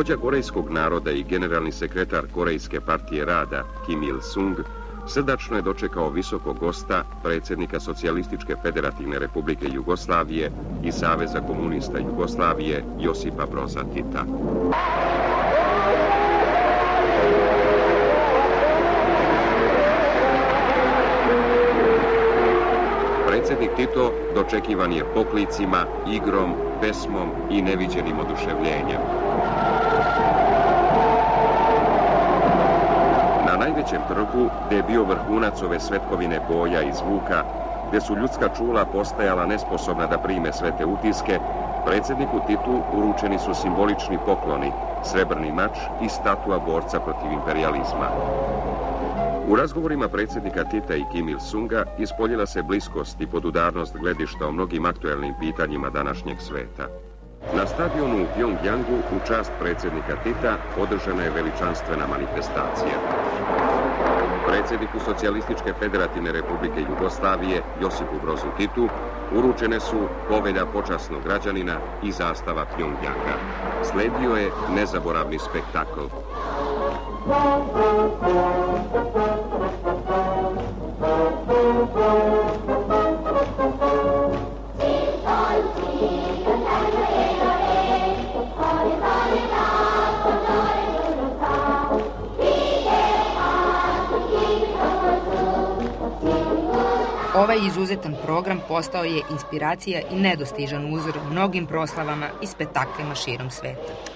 Vođa korejskog naroda i generalni sekretar Korejske partije rada Kim Il-sung srdačno je dočekao visokog gosta, predsjednika Socijalističke federativne republike Jugoslavije i Saveza komunista Jugoslavije Josipa Broza Tita. Predsjednik Tito dočekivan je poklicima, igrom, pesmom i neviđenim oduševljenjem. Na najvećem trgu, gdje je bio vrhunac ove svetkovine boja i zvuka, gdje su ljudska čula postajala nesposobna da prime sve te utiske, predsjedniku Titu uručeni su simbolični pokloni, srebrni mač i statua borca protiv imperijalizma. U razgovorima predsjednika Tita i Kim Il-sunga ispoljila se bliskost i podudarnost gledišta o mnogim aktuelnim pitanjima današnjeg sveta. Na stadionu u Pjongjangu u čast predsjednika Tita održana je veličanstvena manifestacija. Predsjedniku Socijalističke federativne republike Jugoslavije Josipu Brozu Titu uručene su povelja počasnog građanina i zastava Pjongjanga. Sledio je nezaboravni spektakl. Ovaj izuzetan program postao je inspiracija i nedostižan uzor mnogim proslavama i spektaklima širom sveta.